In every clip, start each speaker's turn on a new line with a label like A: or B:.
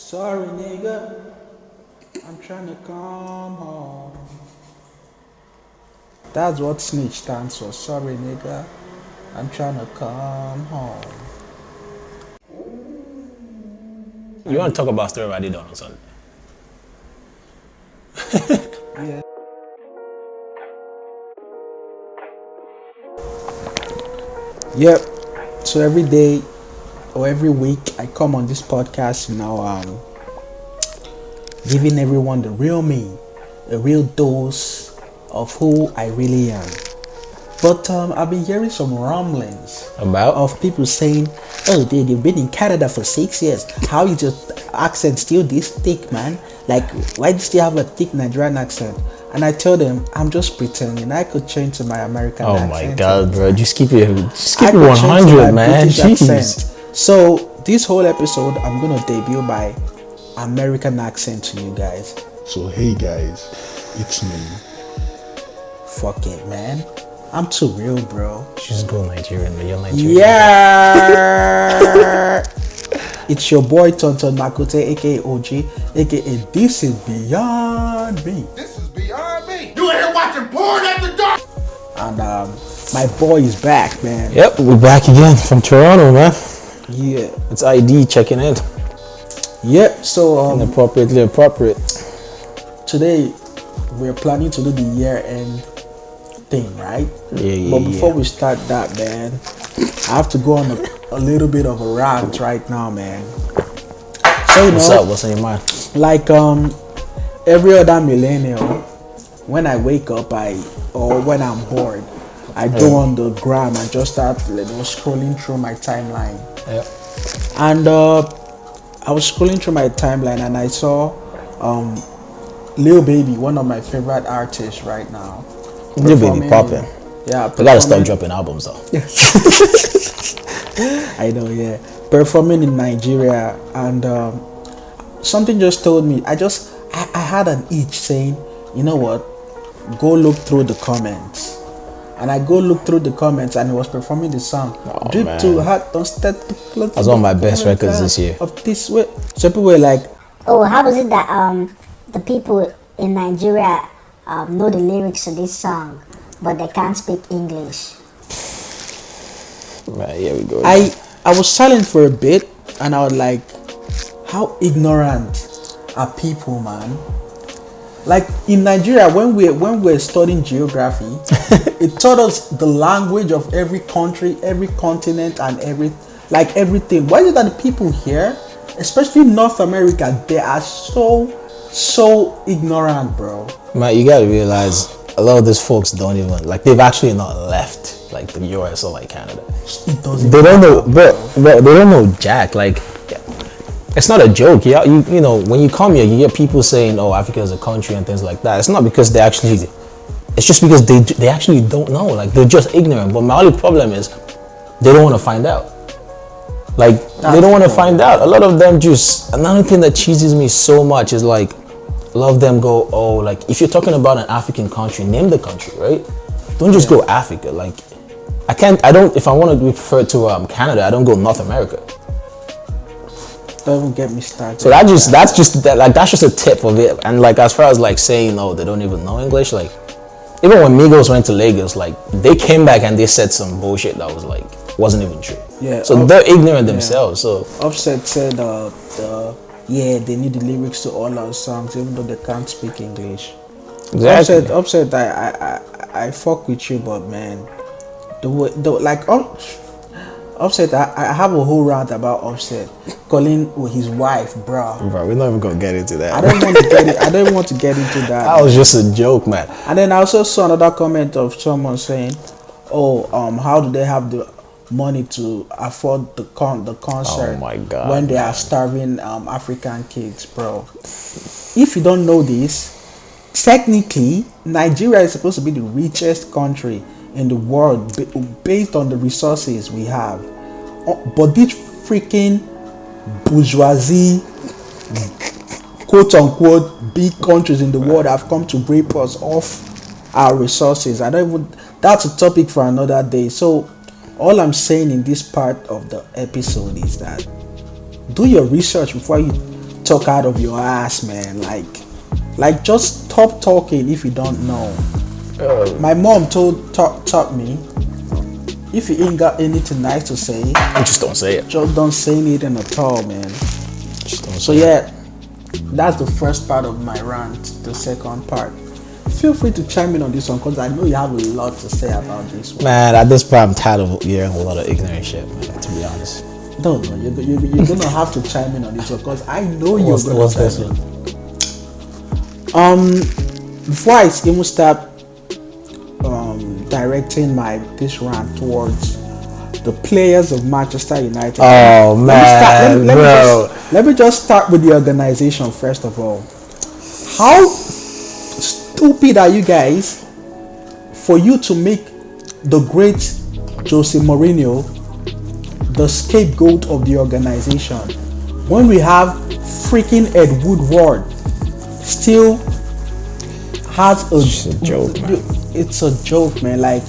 A: Sorry, nigga, I'm trying to come home. That's what snitch stands for. Sorry, nigga, I'm trying to come home.
B: You want to talk about story I did on Sunday?
A: Yeah. Yep. So every day or every week, I come on this podcast, giving everyone the real me, a real dose of who I really am. But I've been hearing some rumblings
B: About?
A: of people saying, "Oh, they've been in Canada for 6 years. How is your accent still this thick, man? Like, why do you still have a thick Nigerian accent?" And I tell them, I'm just pretending. I could change to my American
B: Oh
A: accent.
B: my god, bro. Just keep it
A: I could
B: 100,
A: change to my
B: man.
A: British
B: Jeez.
A: accent. So this whole episode, I'm gonna debut my American accent to you guys.
C: So hey guys, it's me.
A: Fuck it, man. I'm too real, bro.
B: Just go Nigerian, man. You're Nigerian.
A: Yeah. It's your boy Tonton Makote, aka OG, aka This Is Beyond Me.
D: This is beyond me. You ain't here watching porn at the dark.
A: And my boy is back, man.
B: Yep, we're back again from Toronto, man.
A: Yeah.
B: It's ID checking in.
A: Yep. So
B: Inappropriately appropriate.
A: today we're planning to do the year-end thing, right?
B: Yeah.
A: But before we start that, man, I have to go on a little bit of a rant right now, man. So
B: What's up? What's on your mind?
A: like every other millennial, when I wake up, or when I'm bored, I go on the gram and just start scrolling through my timeline.
B: Yep.
A: And I was scrolling through my timeline and I saw Lil Baby, one of my favorite artists right now.
B: Lil Baby
A: performing-
B: popping.
A: Yeah,
B: They gotta start
A: performing-
B: dropping albums though.
A: I know, yeah. Performing in Nigeria, and something just told me. I had an itch saying, you know what? Go look through the comments. And I go look through the comments, and he was performing the song.
B: Oh,
A: Drip
B: man.
A: too hot, don't start to close.
B: That's one of my best records this year.
A: Of this way, so people were like,
E: Oh, how is it that the people in Nigeria know the lyrics to this song, but they can't speak English?
B: Right, here we go.
A: I was silent for a bit, and I was like, how ignorant are people, man? Like in Nigeria, when we're studying geography, it taught us the language of every country, every continent, and everything. Why is it that the people here, especially North America, they are so ignorant, bro?
B: Man, you gotta realize a lot of these folks don't even they've actually not left like the US or like Canada.
A: It doesn't.
B: They don't know, bro. They don't know jack. Like, it's not a joke. Yeah, you know when you come here, you hear people saying, "Oh, Africa is a country" and things like that. It's not because they actually. It's just because they actually don't know. Like they're just ignorant. But my only problem is they don't want to find out. Like they don't want to find out. A lot of them just. Another thing that cheeses me so much is like, a lot of them go, "Oh, like if you're talking about an African country, name the country, right? Don't just go Africa. Like, I don't. If I want to refer to Canada, I don't go North America."
A: Don't even get me started.
B: So that's just a tip of it. And like as far as like saying, "Oh, they don't even know English," like even when Migos went to Lagos, like they came back and they said some bullshit that was like wasn't even true.
A: Yeah.
B: So they're ignorant themselves. So
A: Offset said, they need the lyrics to all our songs, even though they can't speak English.
B: exactly.
A: Offset, I fuck with you, but man, Offset, I have a whole rant about Offset calling his wife, bro.
B: Bro, we're not even gonna get into that.
A: I don't want to get it. I don't want to get into that.
B: That was just a joke, man.
A: And then I also saw another comment of someone saying, "Oh, how do they have the money to afford the concert
B: Oh my God,
A: when they are starving African kids, bro?" If you don't know this, technically Nigeria is supposed to be the richest country in the world based on the resources we have, but these freaking bourgeoisie, quote unquote, big countries in the world have come to rape us off our resources. That's a topic for another day. So all I'm saying in this part of the episode is that do your research before you talk out of your ass, man. Like just stop talking if you don't know. My mom taught me, if you ain't got anything nice to say,
B: just don't say it.
A: just don't say anything at all, man.
B: Just don't
A: So
B: say it.
A: yeah, that's the first part of my rant. The second part, feel free to chime in on this one because I know you have a lot to say about this one.
B: Man, at this point, I'm tired of hearing a lot of ignorant shit, man, to be honest.
A: No, you're gonna have to chime in on this one because I know you're gonna
B: What's
A: chime
B: this
A: in.
B: one?
A: Before I even start directing this rant towards the players of Manchester United.
B: Oh, man, bro.
A: Let me just start with the organization first of all. How stupid are you guys for you to make the great Jose Mourinho the scapegoat of the organization when we have freaking Ed Woodward still has
B: It's a joke, man.
A: It's a joke, man. Like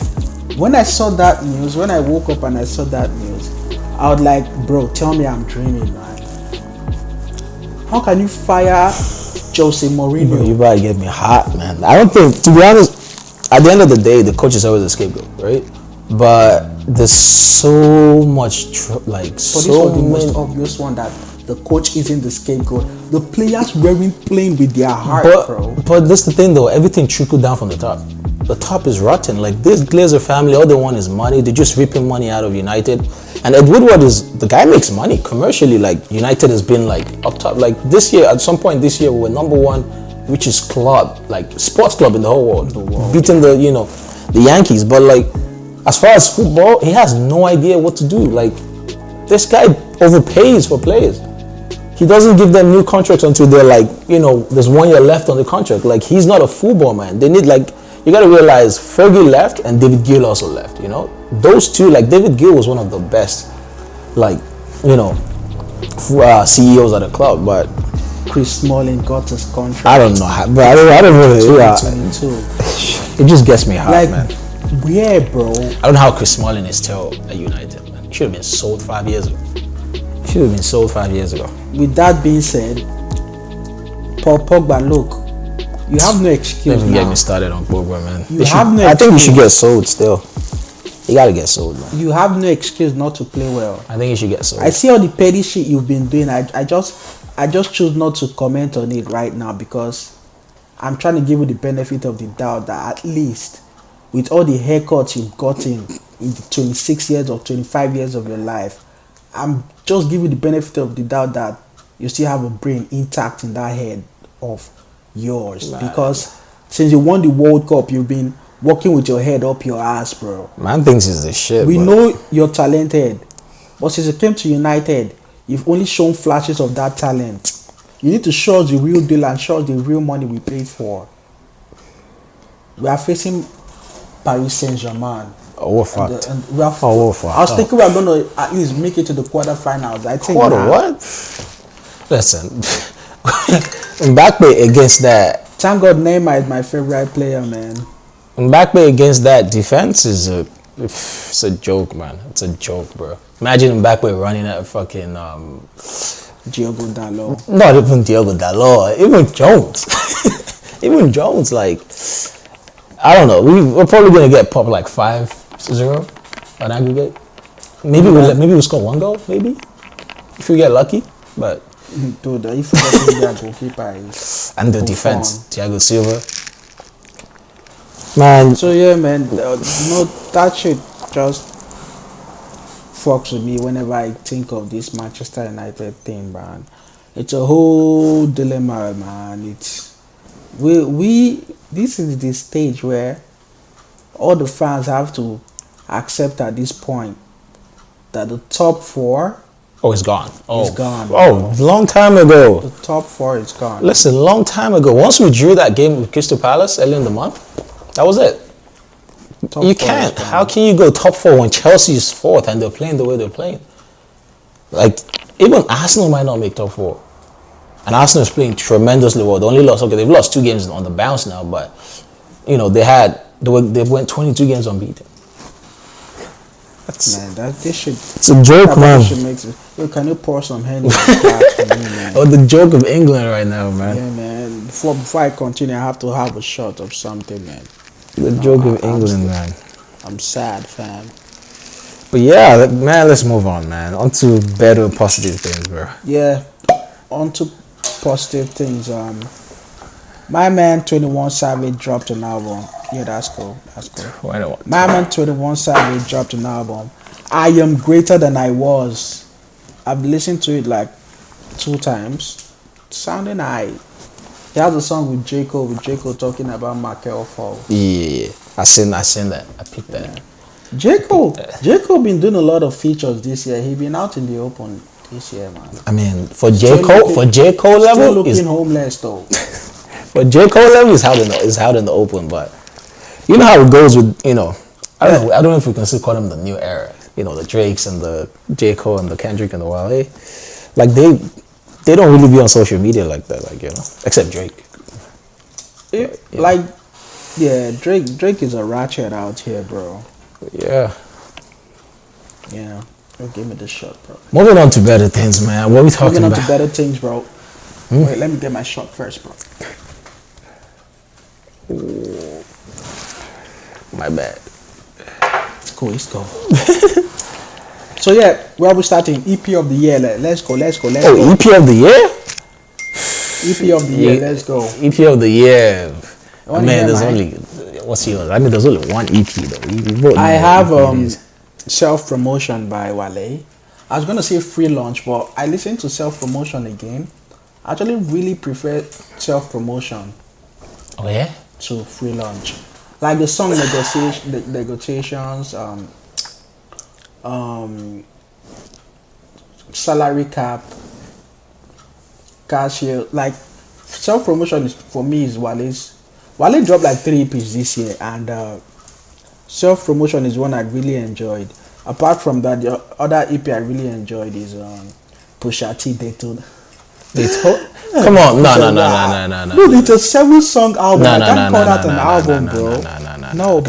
A: when I saw that news, when I woke up and I saw that news, I was like, bro, tell me I'm dreaming, man. How can you fire Jose Mourinho?
B: You about to get me hot, man. I don't think, to be honest, at the end of the day, the coach is always a scapegoat, right? But there's so much,
A: But this was the most obvious one, that the coach isn't the scapegoat. The players weren't playing with their heart, bro.
B: But that's the thing, though. Everything trickled down from the top. The top is rotten. Like, this Glazer family, all they want is money. They're just ripping money out of United. And Ed Woodward the guy makes money commercially. Like, United has been, like, up top. Like, this year, at some point this year, we were number one richest club, like, sports club in the whole world. Beating the Yankees. But, like, as far as football, he has no idea what to do. Like, this guy overpays for players. He doesn't give them new contracts until they're like, there's 1 year left on the contract. Like, he's not a football man. They need, like, you got to realize Fergie left and David Gill also left, Those two, like, David Gill was one of the best, like, CEOs at the club, but
A: Chris Smalling got his contract.
B: I don't know how, but I don't really,
A: 2022.
B: It just gets me hot,
A: Like,
B: man.
A: yeah, bro.
B: I don't know how Chris Smalling is still at United, man. He should have been sold 5 years ago.
A: With that being said, Paul Pogba, look, you have no excuse
B: Don't even
A: now.
B: get me started on Pogba, man.
A: I
B: think he should get sold still. He gotta get sold, man.
A: You have no excuse not to play well.
B: I think he should get sold.
A: I see all the petty shit you've been doing. I just choose not to comment on it right now because I'm trying to give you the benefit of the doubt that at least with all the haircuts you've gotten in the 26 years or 25 years of your life, I'm just giving you the benefit of the doubt that you still have a brain intact in that head of yours.
B: Man.
A: Because since you won the World Cup, you've been walking with your head up your ass, bro.
B: Man thinks he's the shit.
A: We
B: but
A: know you're talented, but since you came to United, you've only shown flashes of that talent. You need to show us the real deal and show us the real money we paid for. We are facing Paris Saint-Germain.
B: Oh, we're fucked.
A: And we are
B: we're fucked.
A: I was thinking we are going to at least make it to the quarterfinals. I think
B: What? Listen, Mbappe against that.
A: Thank God Neymar is my favorite player, man.
B: Mbappe against that defense it's a joke, man. It's a joke, bro. Imagine Mbappe running at fucking
A: Diogo Dalot.
B: not even Diogo Dalot, even Jones. Even Jones, like, I don't know. We're probably gonna get popped like 5-0 on aggregate. Maybe we'll score 1 goal, maybe if we get lucky. But
A: Dude, if you get their goalkeeper is
B: and the
A: Buffon.
B: defense, Thiago Silva. Man,
A: So yeah, man, that shit just fucks with me whenever I think of this Manchester United thing, man. It's a whole dilemma, man. It's this is the stage where all the fans have to accept at this point that the top four
B: it's gone.
A: is gone.
B: Oh, long time ago.
A: The top four is gone.
B: Listen, long time ago. Once we drew that game with Crystal Palace early in the month, that was it.
A: Top
B: You
A: four
B: can't.
A: is gone.
B: How can you go top 4 when Chelsea is 4th and they're playing the way they're playing? Like, even Arsenal might not make top 4. And Arsenal is playing tremendously well. They only lost, they've lost 2 games on the bounce now, but, they went 22 games unbeaten.
A: Man, that this should.
B: It's a joke, man.
A: Should make it. Yo, can you pour some Henny in the glass for me, man?
B: Oh, the joke of England right now, man.
A: Yeah, man. Before I continue, I have to have a shot of something, man.
B: The joke of England, man.
A: I'm sad, fam.
B: But yeah, man, let's move on, man. On to better positive things, bro.
A: Yeah, on to positive things. My man 21 Savage dropped an album. Yeah, that's cool. That's cool.
B: Why not?
A: My man 21 Savage dropped an album. I Am Greater Than I Was. I've listened to it like 2 times. Sounding high. He has a song with J. Cole talking about Michael Fall.
B: Yeah, I seen that. I picked that.
A: J. Cole been doing a lot of features this year. He been out in the open this year, man.
B: I mean, for J. Cole level,
A: still looking homeless though.
B: For J. Cole level, is out in the open. But you know how it goes with, you know, I don't know if we can still call them the new era. You know, the Drakes and the J. Cole and the Kendrick and the Wale. Like they don't really be on social media like that, like, you know, except Drake.
A: Drake is a ratchet out here, bro.
B: Yeah.
A: Yeah. Give me the shot, bro.
B: Moving on to better things, man. What are we talking
A: Moving on
B: about?
A: to better things, bro. Wait, let me get my shot first, bro.
B: Ooh. My bad.
A: It's cool. So yeah, where are we starting? EP of the year. Let's go.
B: Oh, EP of the year?
A: EP of the year. Let's go.
B: EP of the year. Man, there's only what's yours? I mean, there's only one EP though.
A: I have Self Promotion by Wale. I was gonna say Free Lunch, but I listened to Self Promotion again. I actually really prefer Self Promotion.
B: Oh yeah.
A: To Free Lunch, like the song negotiations, salary cap, cashier. Like Self Promotion is for me is Wale's. Wale dropped like 3 EPs this year, and Self Promotion is one I really enjoyed. Apart from that, the other EP I really enjoyed is Pusha T Daytona.
B: Come on, no.
A: Dude, it's a 7-song album. I can't call that an album, bro. No,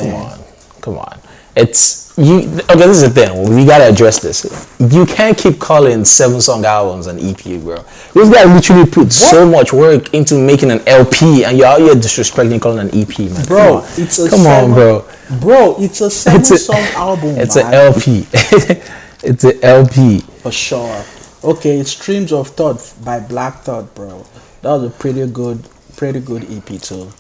B: come on. It's you. Okay, this is the thing. We gotta address this. You can't keep calling 7-song albums an EP, bro. This guy literally put so much work into making an LP, and you're out here disrespecting calling an EP, man.
A: Bro, it's a Bro, it's a 7-song album.
B: It's an LP. It's an LP
A: for sure. Okay, it's Streams of Thought by Black Thought, bro. That was a pretty good EP too.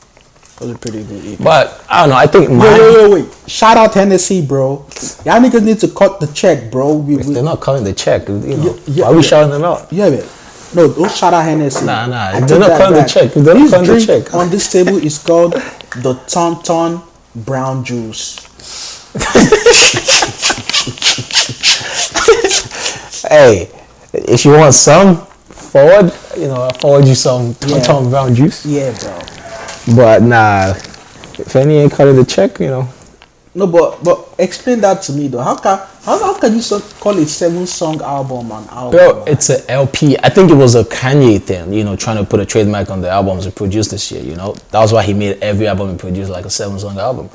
A: That was a pretty good EP.
B: But I don't know. I think
A: wait. Shout out Tennessee, bro. Y'all niggas need to cut the check, bro.
B: They're not cutting the check, you know. Why are we shouting them out?
A: Yeah, man. No, don't shout out Hennessy.
B: Nah. They're not cutting the check. They're not cutting the check.
A: On this table is called the Tonton Brown Juice.
B: Hey, if you want some, I'll forward you some Tonton Brown Juice.
A: Yeah, bro.
B: But nah, if any ain't cutting the check, you know.
A: No, but explain that to me though. How can you call it 7-song album an album?
B: Bro,
A: man?
B: it's an LP. I think it was a Kanye thing, you know, trying to put a trademark on the albums he produced this year, you know. That was why he made every album he produced like a 7-song album.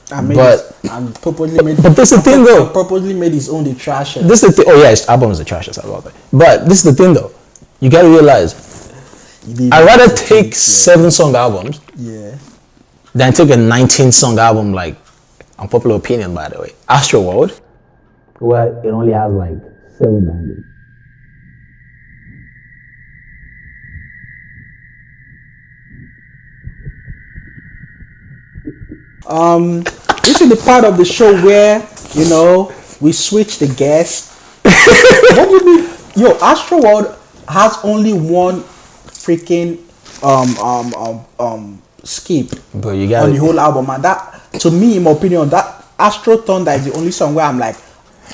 A: Purposely made.
B: But this is the thing though.
A: Purposely made his own the trash.
B: This is the thing. Oh yeah, his album is the trash. I love it. But this is the thing though. You gotta realize, I'd rather take 7-song albums.
A: Yeah.
B: Than take a 19-song album, like, unpopular opinion by the way, Astro World, where it only has like 7 bangers.
A: This is the part of the show where, you know, we switch the guests. What do you mean? Yo, Astro World has only one freaking skip on the whole album, and that, to me, in my opinion, that Astro Thunder is the only song where I'm like,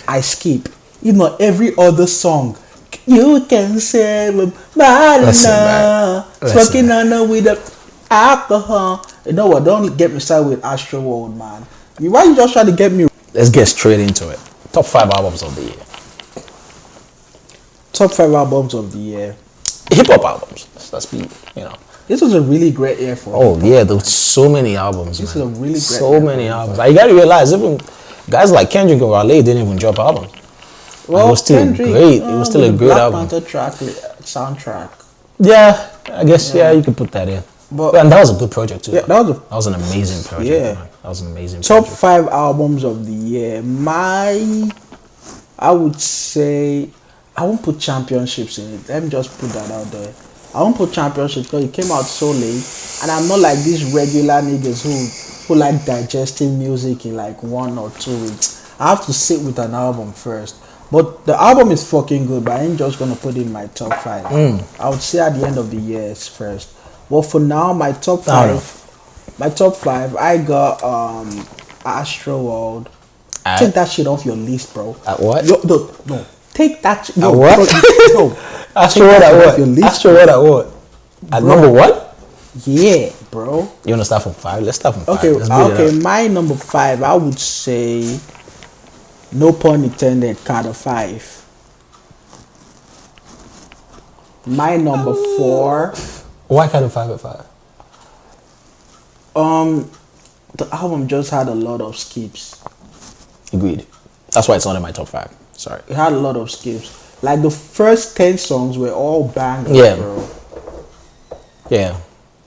A: I skip. You know, every other song, you can say my smoking on with the alcohol. You know what? Don't get me started with Astro World, man. Why you just trying to get me?
B: Let's get straight into it. Top 5 albums of the year.
A: Top 5 albums of the year.
B: Hip hop albums. Let's be, you know.
A: This was a really great year for.
B: Oh yeah, there was so many albums.
A: This is a really great.
B: So many albums. Like, you gotta realize, even guys like Kendrick and Wale didn't even drop albums.
A: Well,
B: it was still
A: Kendrick,
B: great. It was still
A: with
B: a
A: the
B: great
A: Black
B: album.
A: Panther soundtrack.
B: Yeah, I guess you could put that in.
A: But
B: And that was a good project too.
A: yeah,
B: though.
A: that was
B: an amazing project.
A: Yeah.
B: Man. That was an amazing
A: top
B: project.
A: 5 albums of the year. I would say I won't put Championships in it. Let me just put that out there. I won't put Championships because it came out so late, and I'm not like these regular niggas who like digesting music in like 1 or 2 weeks. I have to sit with an album first. But the album is fucking good, but I ain't just gonna put it in my top 5. I would say at the end of the year it's first. But for now, my top 5, I got Astro World. Take that shit off your list, bro.
B: At what?
A: No. Take that shit.
B: At what?
A: No.
B: Astro World at what?
A: Your list,
B: Astro World at what? At number what?
A: Yeah, bro.
B: You wanna start from 5? Let's start from 5.
A: Okay,
B: Let's beat it up.
A: my number 5, I would say, no pun intended, Carter 5. My number 4,
B: Why can't 5 at 5?
A: the album just had a lot of skips.
B: Agreed. That's why it's not in my top 5. Sorry.
A: It had a lot of skips. Like the first 10 songs were all bangers,
B: Yeah.
A: bro.
B: Yeah.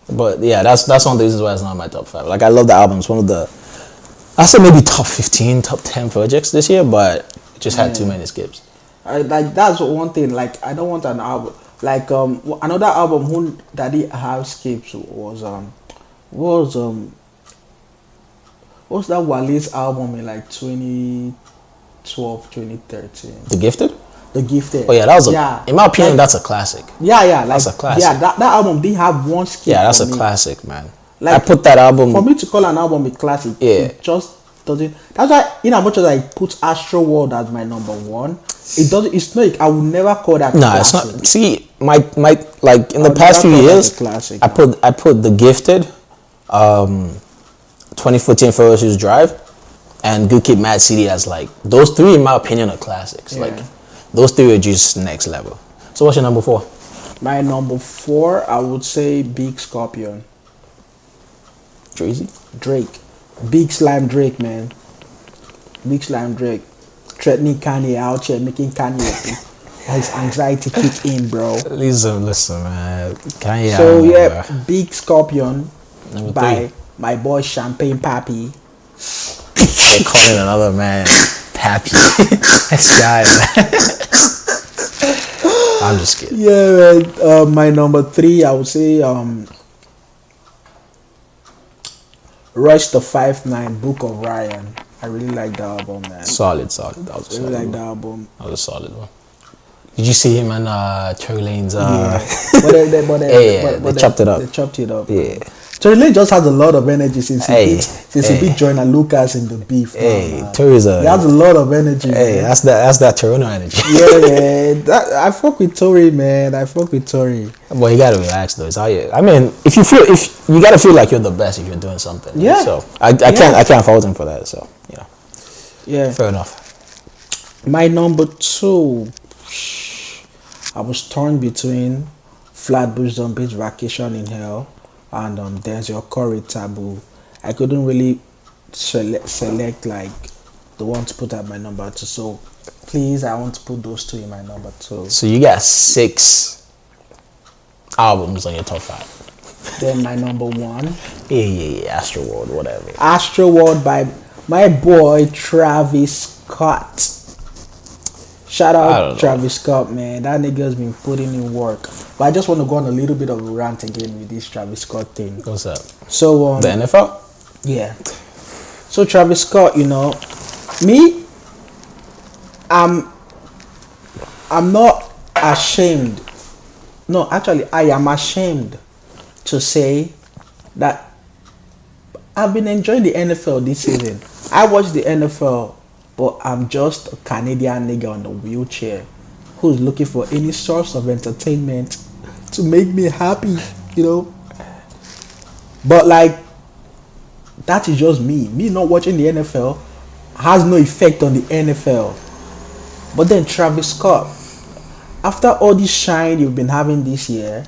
B: But yeah, that's one of the reasons why it's not in my top 5. Like I love the album. It's one of the, I say maybe top 15, top 10 projects this year, but it just had too many skips.
A: Like that's one thing. Like I don't want an album. Like another album that did have skips was what's that Wale's album in like 2012, 2013?
B: The Gifted?
A: The Gifted.
B: Oh yeah, that was in my opinion,
A: like,
B: that's a classic.
A: Yeah, like
B: That's a classic.
A: Yeah, that album did have one skip.
B: Yeah, that's
A: for
B: a
A: me.
B: classic, man.
A: Like,
B: I put that album.
A: For me to call an album a classic, it just doesn't. That's why, in as much as I put Astro World as my number 1, it doesn't. It's not. I would never call that.
B: Nah, it's
A: classic.
B: not. See, my like in the
A: would
B: past few
A: never call that
B: years,
A: a classic,
B: I put The Gifted, 2014 Ferocious Drive, and Good Kid, Mad City as like those 3 in my opinion are classics.
A: Yeah.
B: Like those 3 are just next level. So what's your number 4?
A: My number 4, I would say Big Scorpion.
B: Dreezy?
A: Drake. Big Slime Drake, man. Big Slime Drake. Threatening Kanye out here, making Kanye his anxiety kick in, bro.
B: Listen, man. Kanye.
A: So yeah, Big Scorpion
B: Number
A: by
B: 3.
A: my boy Champagne Papi.
B: They're calling another man Pappy. This guy, man. I'm just kidding.
A: Yeah, man. My number 3, I would say Rush the 5'9", Book of Ryan. I really like the album, man.
B: Solid. That was a
A: I really
B: solid
A: like
B: one.
A: the album.
B: That was a solid one. Did you see him and Tory Lanez?
A: Yeah,
B: they chopped it up.
A: They chopped it up.
B: Yeah.
A: Tory Lanez just has a lot of energy since
B: Hey,
A: he beat Joyner Lucas in the beef.
B: Hey,
A: man.
B: Tory's
A: He has a lot of energy.
B: Hey,
A: man.
B: that's that Toronto energy.
A: Yeah, man. I fuck with Tory, man. I fuck with Tory.
B: But you gotta relax though. It's how you. I mean, if you gotta feel like you're the best if you're doing something.
A: Yeah.
B: So I can't fault him for that. So
A: Yeah.
B: fair enough.
A: My number 2, I was torn between Flatbush Zombies Vacation in Hell and Denzel Curry Taboo. I couldn't really select like the one to put at my number 2. So please, I want to put those 2 in my number 2.
B: So you got 6 albums on your top 5.
A: Then my number 1,
B: Yeah. Astro World, whatever.
A: Astro World by my boy Travis Scott. Shout
B: I don't
A: out
B: know.
A: Travis Scott, man. That nigga's been putting in work. But I just want to go on a little bit of a rant again with this Travis Scott thing.
B: What's up?
A: So
B: The NFL?
A: yeah. So Travis Scott, me, I'm not ashamed. No, actually, I am ashamed to say that I've been enjoying the NFL this season. I watch the NFL, but I'm just a Canadian nigga on the wheelchair who's looking for any source of entertainment to make me happy, But like, that is just me. Me not watching the NFL has no effect on the NFL. But then Travis Scott, after all this shine you've been having this year,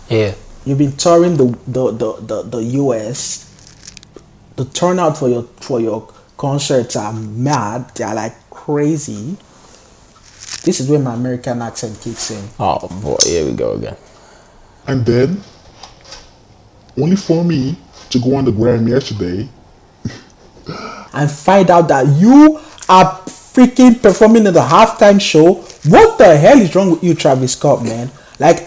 B: Yeah.
A: you've been touring the US. The turnout for your concerts are mad. They are like crazy. This is where my American accent kicks in.
B: Oh boy, here we go again.
C: And then, only for me to go on the gram yesterday
A: And find out that you are freaking performing at the halftime show. What the hell is wrong with you, Travis Scott, man? Like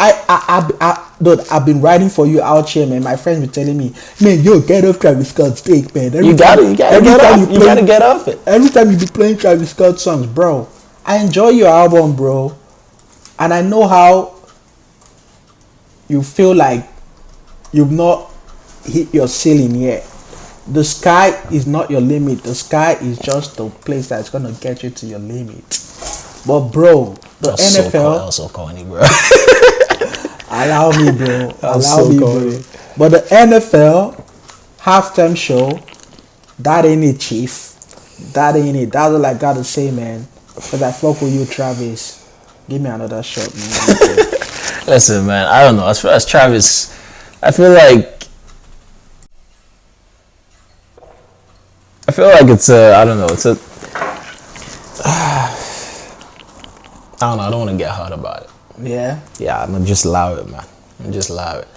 A: dude, I've been writing for you out here, man. My friends were telling me, man, yo, get off Travis Scott's take, man.
B: You gotta get off it.
A: Every time you be playing Travis Scott songs, bro, I enjoy your album, bro, and I know how you feel like you've not hit your ceiling yet. The sky is not your limit. The sky is just the place that's gonna get you to your limit. But bro, the NFL.
B: So corny, bro.
A: Allow me, bro.
B: Corny.
A: But the NFL halftime show, that ain't it, Chief. That ain't it. That's all I gotta say, man. Cause I fuck with you, Travis. Give me another shot, man.
B: Listen, man. I don't know. As far as Travis, I feel like it's a. I don't know. It's a. I don't know. I don't want to get hurt about it.
A: Yeah.
B: Yeah, I'm gonna just allow it, man. Just allow it.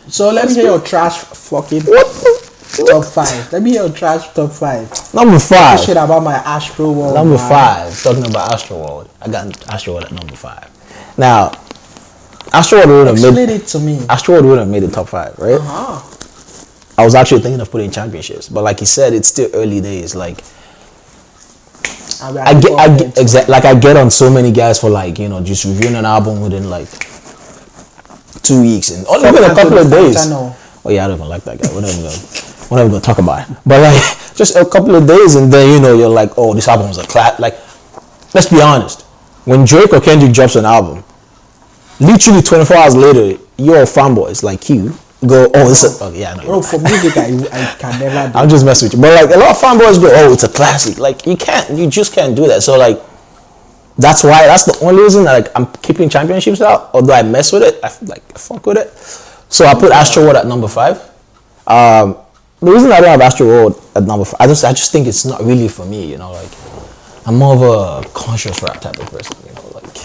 A: So let me hear your trash fucking top 5. Let me hear your trash top 5.
B: Number 5.
A: Shit about my Astro World.
B: Number
A: man.
B: 5. Talking about Astro World. I got Astro World at number 5. Now, Astro World would have
A: Explain
B: made
A: it to me.
B: Astro World would have made the top 5, right? I was actually thinking of putting championships, but like you said, it's still early days. Like I get on so many guys for like, you know, just reviewing an album within like 2 weeks and only even a couple of days. Oh yeah, I don't even like that guy. We're not even gonna talk about it. But like just a couple of days and then, you know, you're like, oh, this album was a clap. Like, let's be honest. When Drake or Kendrick drops an album, literally 24 hours later, your fanboys like you go, oh, it's a, okay, yeah, no.
A: Bro, for music, I can never do.
B: I'm just messing with you. But like a lot of fanboys go, oh, it's a classic. Like you just can't do that. So like, that's the only reason that like I'm keeping championships out. Although I mess with it, I fuck with it. So I put Astro World at number 5. The reason I don't have Astro World at number 5, I just think it's not really for me. You know, like I'm more of a conscious rap type of person. You know, like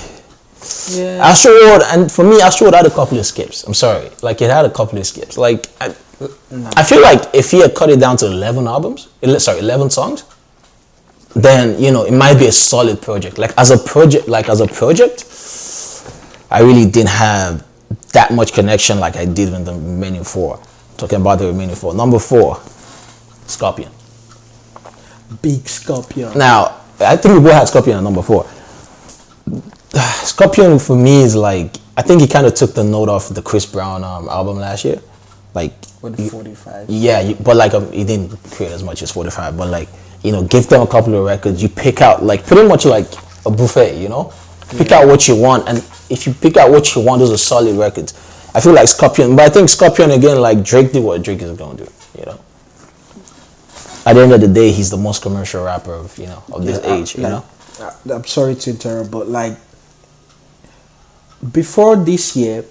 A: Yeah.
B: Astro World, and for me, Astro World had a couple of skips. I'm sorry, like it had a couple of skips. Like I feel like if he had cut it down to 11 songs, then, you know, it might be a solid project. Like as a project, I really didn't have that much connection like I did with the remaining 4. Talking about the remaining 4. Number 4, Scorpion.
A: Big Scorpion.
B: Now, I think we both had Scorpion at number 4. Scorpion for me is like, I think he kind of took the note off the Chris Brown album last year. Like
A: With the 45.
B: Yeah, but like he didn't create as much as 45. But like, you know, give them a couple of records. You pick out like pretty much like a buffet. You know, pick out what you want, and if you pick out what you want, those are solid records. I feel like Scorpion, but I think Scorpion again, like Drake did what Drake is gonna do. You know, at the end of the day, he's the most commercial rapper of this age. You know,
A: I'm sorry to interrupt, but like before this year,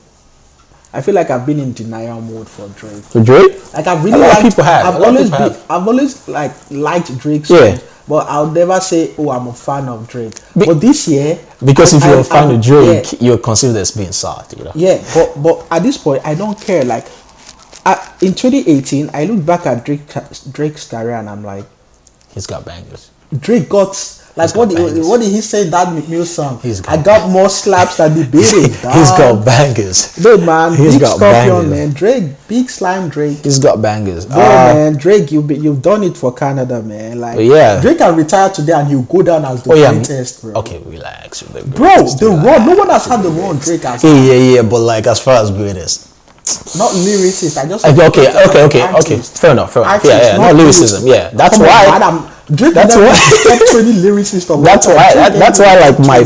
A: I feel like I've been in denial mode for Drake.
B: For Drake?
A: Like I've really I've always like liked Drake's songs, but I'll never say, oh, I'm a fan of Drake. But this year,
B: because if you're a fan of Drake, you're considered as being soft, you know.
A: Yeah, but at this point, I don't care. Like in 2018, I look back at Drake's career and I'm like,
B: he's got bangers.
A: Drake got. Like what did he say in that McMill song? I got
B: bangers.
A: more slaps than the beating.
B: He's got bangers.
A: Dude, man,
B: he's
A: big
B: got
A: Scorpion,
B: bangers.
A: man. Drake, big slime Drake.
B: He's got bangers.
A: Bro, man, Drake, you've done it for Canada, man. Like,
B: yeah.
A: Drake can retire today and he'll go down as the greatest, bro.
B: Okay, relax.
A: Bro, the run. No one has had the run Drake has.
B: Yeah. But like, as far as greatest.
A: Not lyricist. I just
B: okay. Fair enough. Yeah, not lyricism. Yeah, that's why.
A: Drake that's why.
B: That's why. Like my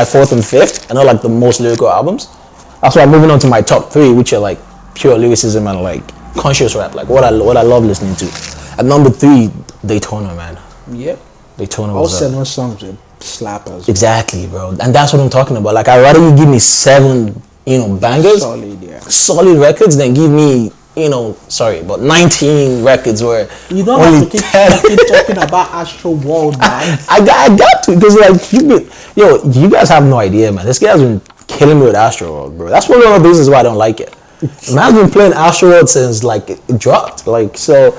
B: fourth and fifth, and not like the most lyrical albums. That's why I'm moving on to my top 3, which are like pure lyricism and like conscious rap, like what I love listening to. At number 3, Daytona, man.
A: Yep.
B: Daytona.
A: All 7 songs are slappers.
B: Exactly, bro. And that's what I'm talking about. Like I'd rather you give me 7, bangers,
A: solid records
B: than give me but 19 records where
A: You don't
B: only
A: have to keep
B: 10
A: talking about Astro World, man.
B: I got to, because like you guys have no idea, man. This guy's been killing me with Astro World, bro. That's one of the reasons why I don't like it. Man's been playing Astro World since like it dropped, like so.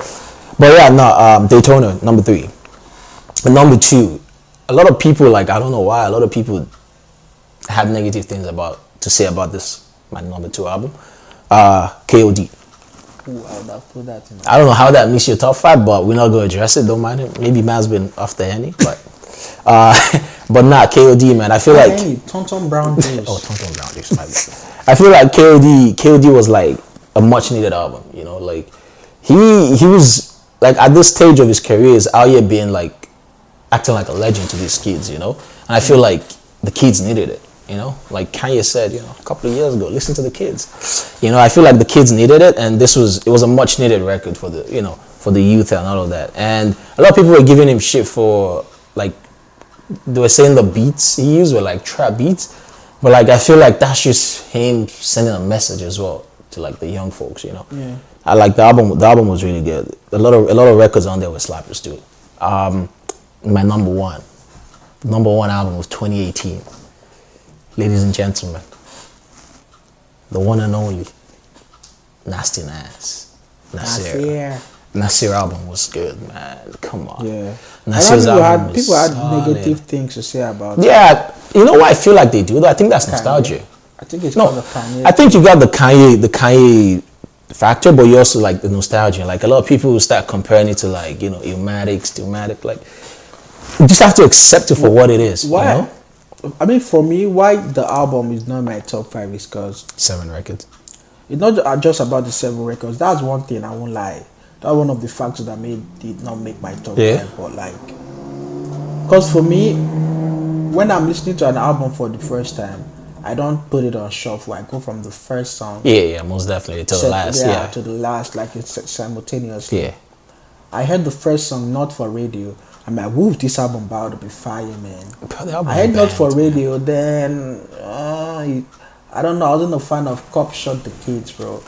B: But yeah, no, Daytona #3, and #2. A lot of people, like, I don't know why, a lot of people had negative things to say about this my #2 album, KOD.
A: Ooh, I would have put that in.
B: I don't know how that makes your top 5, but we're not going to address it. Don't mind it. Maybe man's been off the henny, but but nah, KOD, man. I feel like
A: Tonton Brown juice.
B: oh, Tonton Brown juice. My bad. I feel like KOD was like a much needed album. Like he was like at this stage of his career is out here being like acting like a legend to these kids. And I feel like the kids needed it. Like Kanye said, a couple of years ago, listen to the kids. I feel like the kids needed it, and it was a much needed record for the, for the youth and all of that. And a lot of people were giving him shit for, like, they were saying the beats he used were like trap beats, but like I feel like that's just him sending a message as well to like the young folks.
A: Yeah.
B: I like the album. The album was really good. A lot of records on there were slappers too. My number one album was 2018. Ladies and gentlemen, the one and only Nasty Nas. Nasir album was good, man. Come on.
A: Yeah.
B: Nasir's album was
A: people had
B: solid.
A: negative things to say about it.
B: Yeah, you know what I feel like they do though? I think that's nostalgia.
A: I think it's
B: No,
A: because of Kanye.
B: I think you got the Kanye factor, but you also like the nostalgia. Like a lot of people will start comparing it to like, Illmatic, Stillmatic. Like, you just have to accept it for what it is.
A: Why? I mean, for me, why the album is not my top 5 is because
B: 7 records.
A: it's not just about the 7 records. That's one thing, I won't lie. That's one of the factors that did not make my top 5. But like, because for me, when I'm listening to an album for the first time, I don't put it on shuffle. I go from the first song.
B: Yeah, most definitely to the last. Yeah,
A: to the last, like it's simultaneously.
B: Yeah.
A: I heard the first song not for radio. I'm like, woo, this album about to be fire, man. I heard not for radio, then I don't know. I wasn't a fan of Cop Shot the Kids, bro.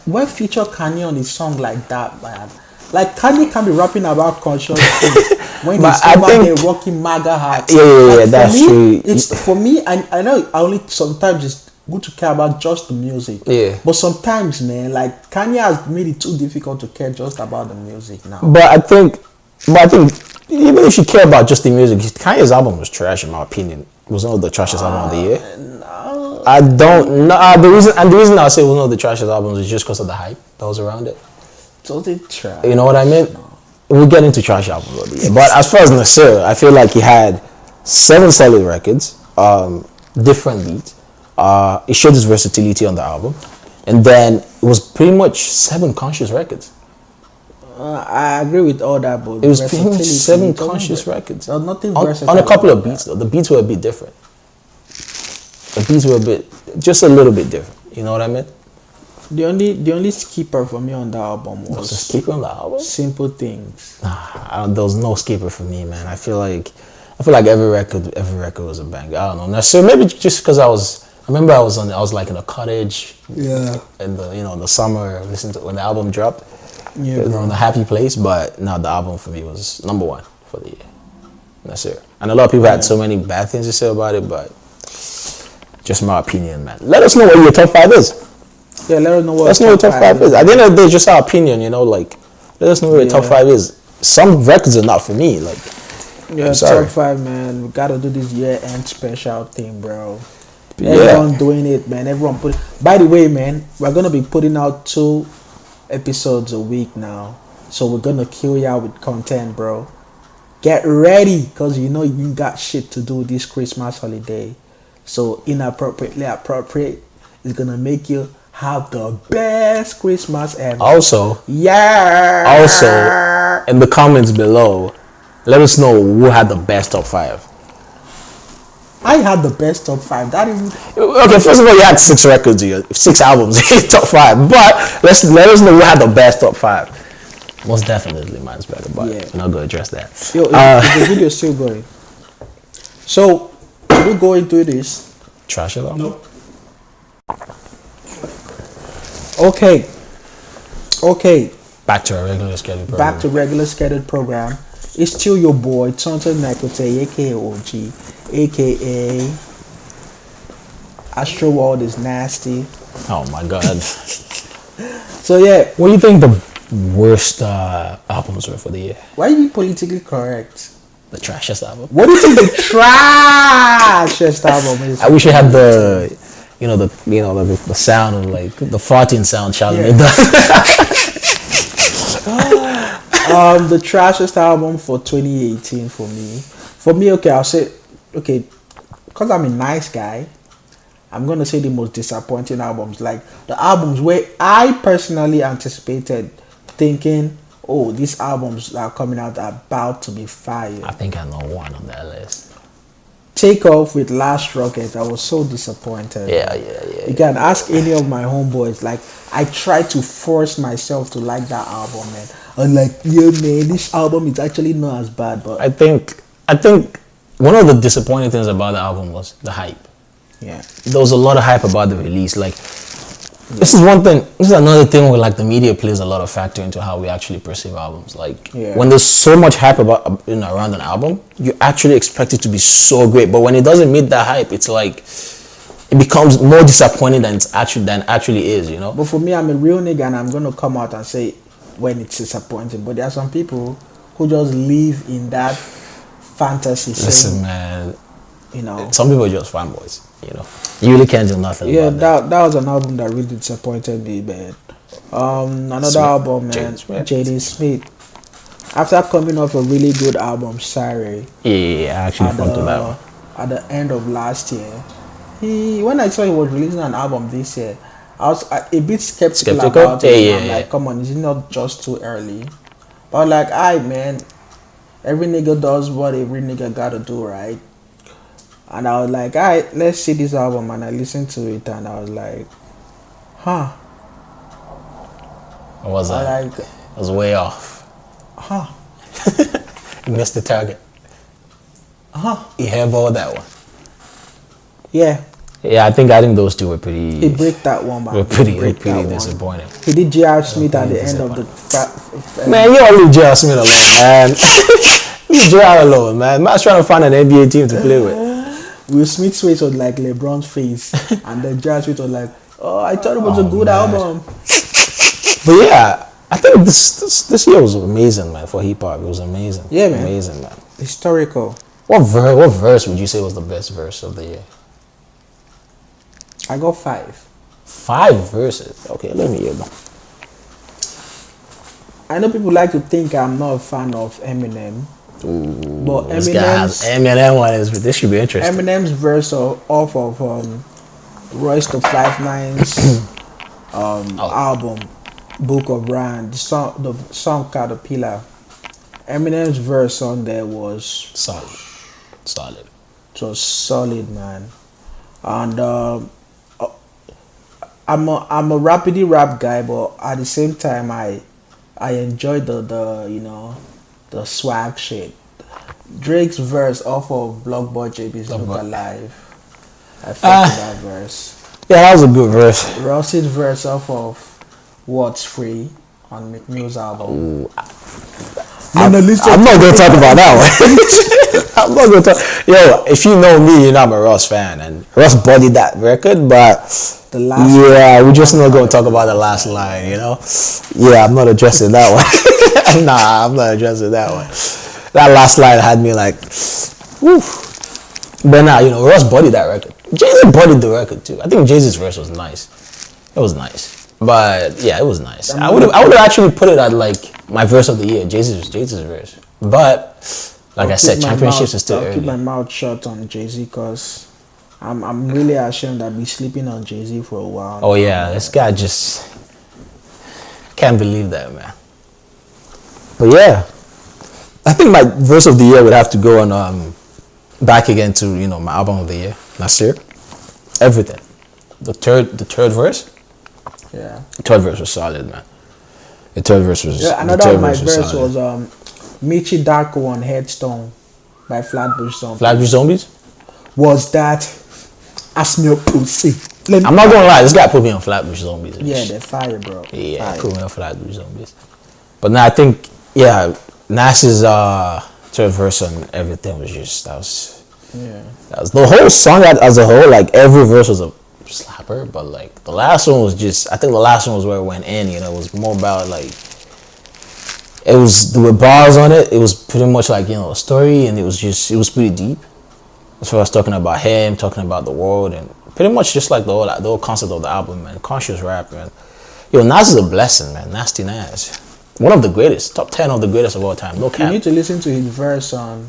A: When feature Kanye on his song like that, man. Like Kanye can be rapping about conscious things when he's over there rocking MAGA hats.
B: Yeah, that's true.
A: It's for me. I know. Sometimes it's good to care about just the music.
B: Yeah.
A: But sometimes, man, like Kanye has made it too difficult to care just about the music now.
B: But I think even if you care about just the music, Kanye's album was trash in my opinion. It was one of the trashiest album of the year.
A: No.
B: I don't know. The reason I say it was one of the trashiest albums is just because of the hype that was around it.
A: Totally trash.
B: You know what I mean? No. We'll get into trash albums of the year. But as far as Nasir, I feel like he had 7 solid records, different beats. It showed his versatility on the album. And then it was pretty much 7 conscious records.
A: I agree with all that, but
B: it was pretty much 7 conscious records.
A: Nothing
B: on a couple of beats though. The beats were a bit different. The beats were just a little bit different. You know what I mean?
A: The only skipper for me on the album was
B: the skipper on the album.
A: Simple Things.
B: There was no skipper for me, man. I feel like every record was a banger. I don't know. So maybe just because I remember I was like in a cottage.
A: Yeah.
B: In the summer, listening to when the album dropped.
A: Yeah.
B: In a happy place, but now the album for me was number 1 for the year. That's it. And a lot of people had so many bad things to say about it, but just my opinion, man. Let us know what your top 5 is.
A: Yeah, let us know what
B: your top 5 is. At the end of the day, just our opinion, like, let us know what your top 5 is. Some records are not for me, like.
A: Yeah, top 5, man. We gotta do this year-end special thing, bro. Everyone doing it, man. Everyone By the way, man, we're gonna be putting out 2 episodes a week now, so we're gonna kill y'all with content, bro. Get ready, cause you got shit to do this Christmas holiday. So Inappropriately Appropriate is gonna make you have the best Christmas ever.
B: Also, in the comments below, let us know who had the best top 5.
A: I had the best top 5.
B: Okay, first of all, you had 6 records, 6 albums, top 5. But let us know who had the best top 5. Most definitely, mine's better, but we're not gonna address that.
A: Is the video still going? So, should we go into this?
B: Trash it out?
A: No. Okay, Okay,
B: Back to our regular schedule.
A: back to regular scheduled program. It's still your boy Tonto Nakote, aka OG, aka Astro World is nasty.
B: Oh my god.
A: So yeah,
B: What do you think the worst albums were for the year?
A: why are you politically correct?
B: The trashiest album.
A: What do you think the trashest album is?
B: I wish I had the sound of like the farting sound Charlie
A: Yeah.
B: made that.
A: The trashest album for 2018 for me. Okay, I'll say okay, because I'm a nice guy. I'm gonna say the most disappointing albums, like the albums where I personally anticipated, thinking, "Oh, these albums that are coming out are about to be fire."
B: I think I know one on that list.
A: Take Off with Last Rocket. I was so disappointed.
B: Yeah.
A: You can ask any of my homeboys. Like, I tried to force myself to like that album, man. I'm like, yeah, man, this album is actually not as bad, but
B: I think one of the disappointing things about the album was the hype.
A: yeah,
B: There was a lot of hype about the release. Like, this is one thing. This is another thing where like the media plays a lot of factor into how we actually perceive albums. Like,
A: Yeah.
B: when there's so much hype around an album, you actually expect it to be so great. But when it doesn't meet that hype, it's like it becomes more disappointing than it actually is. You know.
A: but for me, I'm a real nigga, and I'm gonna come out and say when it's disappointing. But there are some people who just live in that fantasy.
B: Listen,
A: saying,
B: man.
A: you know,
B: Some people are just fanboys. You know. You really can't do nothing.
A: yeah,
B: about
A: that was an album that really disappointed me, man. Another
B: Smith.
A: album, man,
B: Jaden Smith.
A: Jaden Smith. After coming off a really good album, Sorry,
B: Yeah, I actually
A: at
B: fucked with that one.
A: at the end of last year, when I saw he was releasing an album this year, I was a bit skeptical about it.
B: Yeah,
A: I'm
B: yeah.
A: like, come on, is it not just too early? But I'm like, alright, man, every nigga does what every nigga gotta do, right? And I was like, alright, let's see this album. And I listened to it, and I was like, huh,
B: What was that?
A: I like,
B: It was way off.
A: huh,
B: You missed the target.
A: huh,
B: You hairballed that one.
A: yeah.
B: Yeah, I think those two were pretty.
A: He break that one, man.
B: Were pretty
A: He break that one.
B: disappointing.
A: He did J.R. Smith at the
B: pretty
A: end of the.
B: Man, you don't leave J.R. Smith alone, man. Leave J.R. alone, man. Man's trying to find an NBA team to play with.
A: Will Smith's face was like LeBron's face, and then J.R. Smith was like, "Oh, I thought it was a good
B: man.
A: album."
B: But yeah, I think this year was amazing, man. For hip hop, it was amazing.
A: Yeah, man.
B: Amazing, man.
A: Historical.
B: What verse would you say was the best verse of the year?
A: I got 5.
B: 5 verses. Okay, let me hear them.
A: I know people like to think I'm not a fan of Eminem, but
B: This guy has Eminem one is. This should be interesting.
A: Eminem's verse off of Royce the 5'9's album, Book of Rhyme, the song Caterpillar. Eminem's verse on there was
B: Solid.
A: it was solid, man. And I'm a rapidly rap guy, but at the same time I enjoy the swag shit. Drake's verse off of Block Boy JB's Look Alive. I fucked with that verse.
B: Yeah, that was a good verse.
A: Ross's verse off of What's Free on McNeil's album.
B: I'm not going to talk about that one. I'm not going to talk. Yo, if you know me, you know I'm a Ross fan, and Ross bodied that record, but
A: The last
B: we're just not going to talk about the last line, you know? Yeah, I'm not addressing that one. Nah, I'm not addressing that one. That last line had me like, whew. But nah, Ross bodied that record. Jay-Z bodied the record too. I think Jay-Z's verse was nice. It was nice. But yeah, it was nice. I would have actually put it at like my verse of the year, Jay-Z's verse. But like I said, championships is still
A: I'll
B: early.
A: keep my mouth shut on Jay-Z because I'm really ashamed I've been sleeping on Jay-Z for a while.
B: Oh yeah, this guy just can't believe that, man. But yeah, I think my verse of the year would have to go on back again to my album of the year last year. Everything. The third verse.
A: Yeah.
B: The third verse was solid, man. The third verse was.
A: Yeah,
B: the
A: another
B: third
A: of my verse
B: solid.
A: was Michi Darko on Headstone by Flatbush Zombies.
B: Flatbush Zombies.
A: Was that Ask me a pussy?
B: I'm not gonna lie, this guy put me on Flatbush Zombies.
A: Yeah, they're fire, bro.
B: Yeah,
A: Fire.
B: put me on Flatbush Zombies. But now I think, Nas's third verse on everything was just that was the whole song as a whole. Like every verse was a slapper, but like the last one was just. I think the last one was where it went in. You know, it was more about like. It was there were bars on it. It was pretty much like a story, and it was pretty deep. As far as talking about him, talking about the world, and pretty much just like the whole concept of the album, man. Conscious rap, man. Nas is a blessing, man. Nasty Nas. One of the greatest, top 10 of the greatest of all time. No cap.
A: You need to listen to his verse on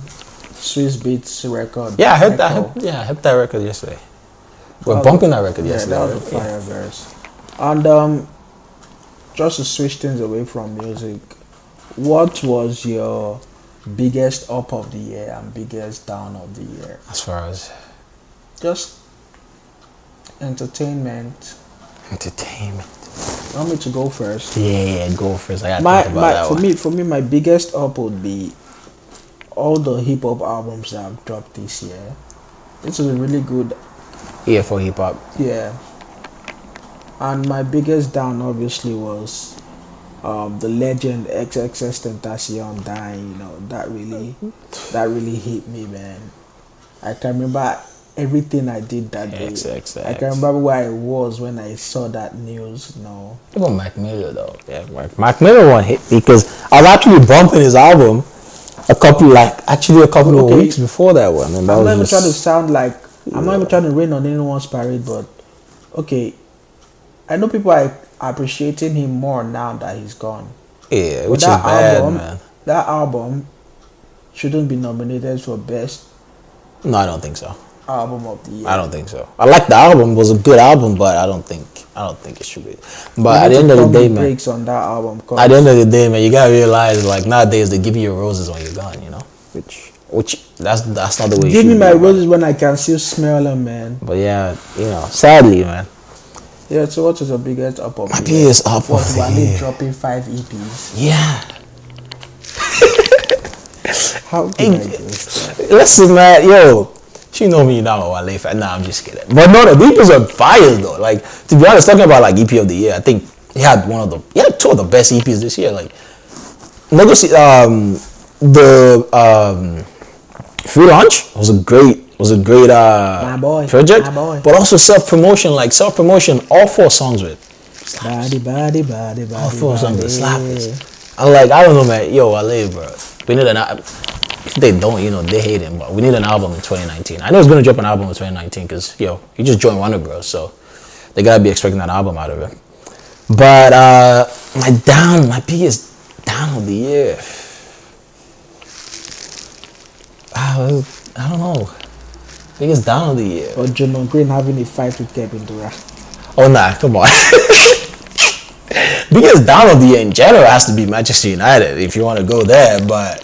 A: Swiss Beats record.
B: Yeah, I heard that. I heard that record yesterday. We're bumping that record yesterday.
A: Yeah, that was a fire verse. And just to switch things away from music, what was your biggest up of the year and biggest down of the year?
B: As far as
A: just entertainment. You want me to go first?
B: Yeah, go first. I gotta think about that
A: for me, my biggest up would be all the hip hop albums that I've dropped this year. This is a really good.
B: Yeah, for hip hop.
A: Yeah. And my biggest down obviously was the legend XXXTentacion dying. That really hit me, man. I can remember everything I did that day. I can remember where I was when I saw that news.
B: Even Mac Miller though. Yeah, Mac Miller one hit because I was actually bumping his album a couple of weeks before that one. And
A: I'm not even trying to sound like I'm not even trying to rain on anyone's parade, but okay, I know people are appreciating him more now that he's gone.
B: Yeah, which is bad, man.
A: That album shouldn't be nominated for best.
B: No, I don't think so.
A: Album of the year.
B: I don't think so. I like the album. It was a good album, but I don't think it should be. But at the end of the day, man.
A: Breaks on that album.
B: At the end of the day, man, you gotta realize like nowadays they give you your roses when you're gone. Which that's not the way.
A: Give me my roses when I can still smell them, man.
B: But yeah, sadly, man.
A: Yeah. So what was the biggest up of
B: my biggest up of the year?
A: Dropping 5 EPs.
B: Yeah.
A: How can I do this?
B: Listen, man, she know me now. Wale fan. Nah, I'm just kidding. But no, the EPs are fire though. Like to be honest, talking about like EP of the year, I think he had two of the best EPs this year. Like, the Free Launch was a great project. But also self-promotion, all 4 songs with
A: body,
B: all 4 songs with slappers. I'm like, I don't know, man. Wale, bro. We need if they don't, they hate him, but we need an album in 2019. I know he's gonna drop an album in 2019 because he just joined Warner Bros, so they gotta be expecting that album out of it. But my biggest down of the year, I don't know. Biggest down of the year.
A: Or Draymond Green having a fight with Kevin Durant.
B: Oh nah, come on. Biggest down of the year in general has to be Manchester United if you want to go there, but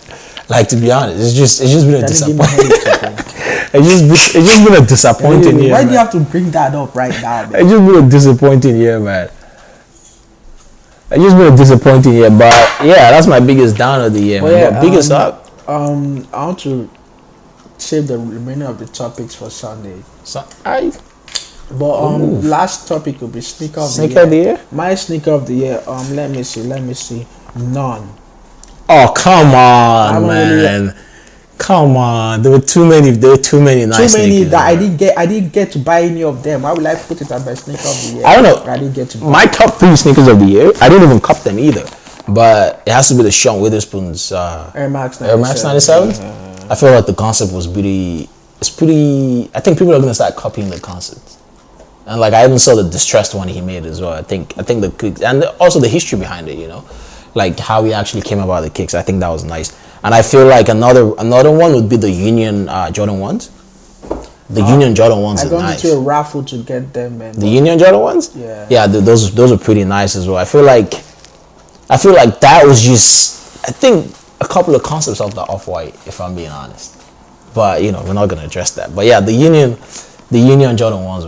B: like to be honest, it's just been a disappointment. It's just been a disappointing year.
A: Why do you have to bring that up right now, man?
B: It's just been a disappointing year, man. It's just been a disappointing year, but yeah, that's my biggest down of the year, man.
A: Yeah,
B: but biggest up.
A: I want to save the remainder of the topics for Sunday. But last topic will be sneaker of the year. My sneaker of the year. Let me see. None.
B: Oh come on, man! Come on. There were too many nice sneakers. Too many
A: that I didn't get to buy any of them. Why would I put it as my sneaker of the year?
B: I don't know.
A: I didn't get to buy.
B: My top 3 sneakers of the year. I didn't even cop them either. But it has to be the Sean Witherspoon's
A: Air Max
B: 97. I feel like the concept was pretty. I think people are gonna start copying the concept. And like I even saw the distressed one he made as well. I think and also the history behind it. Like how he actually came about the kicks. I think that was nice. And I feel like another one would be the Union Jordan 1s. The Union Jordan 1s are nice.
A: I got into a raffle to get them, man.
B: The Union Jordan 1s?
A: Yeah.
B: Yeah, those are pretty nice as well. I feel like that was just, I think, a couple of concepts of the Off-White, if I'm being honest. But, we're not going to address that. But yeah, the Union Jordan 1s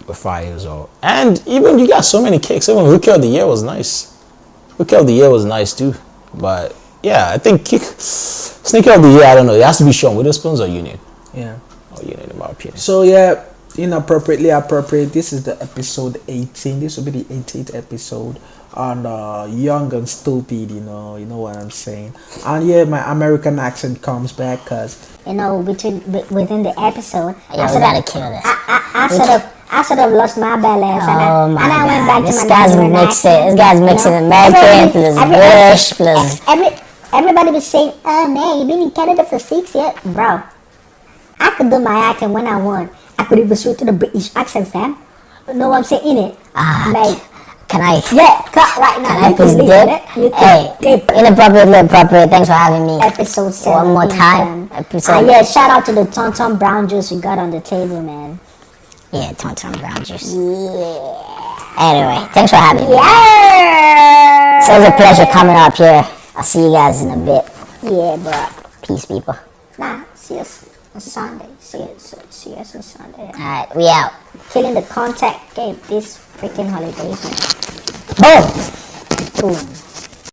B: were fire as well. And even you got so many kicks. Even Rookie of the Year was nice. Rookie of the Year was nice too. But yeah, I think sneaker of the year, I don't know. It has to be Sean Witherspoon's or Union.
A: Yeah.
B: Or Union in my opinion.
A: So yeah, Inappropriately appropriate. This is the episode 18. This will be the 18th episode on young and stupid. You know what I'm saying. And yeah, my American accent comes back because
E: within the episode,
F: Yeah, we gotta kill this.
E: I sort of lost my balance,
F: Oh
E: and
F: my
E: I went
F: god,
E: back to
F: this
E: my
F: guy's
E: Nigerian
F: mixing.
E: accent,
F: This guy's mixing American plus British plus.
E: Everybody was saying, "Oh man, you've been in Canada for 6 years, bro." I could do my accent when I want. I could even switch to the British accent, fam. You know what I'm saying? In it, like,
F: Can I?
E: yeah, cut right now.
F: Can I
E: You
F: please
E: can
F: dip?
E: leave it. You can
F: Hey,
E: dip.
F: inappropriately appropriate. Thanks for having me.
E: Episode 7.
F: One more time. Episode.
E: Yeah, shout out to the Tonton Brown juice we got on the table, man.
F: Yeah, Tonton Brown juice. Yeah. Anyway, thanks for having me.
E: Yeah.
F: So it was a pleasure coming up here. I'll see you guys in a bit.
E: Yeah, bro.
F: Peace, people.
E: Nah, see us on Sunday. See us on Sunday.
F: Alright, we out.
E: Killing the contact game this freaking holidays, man.
F: Boom!
E: Boom.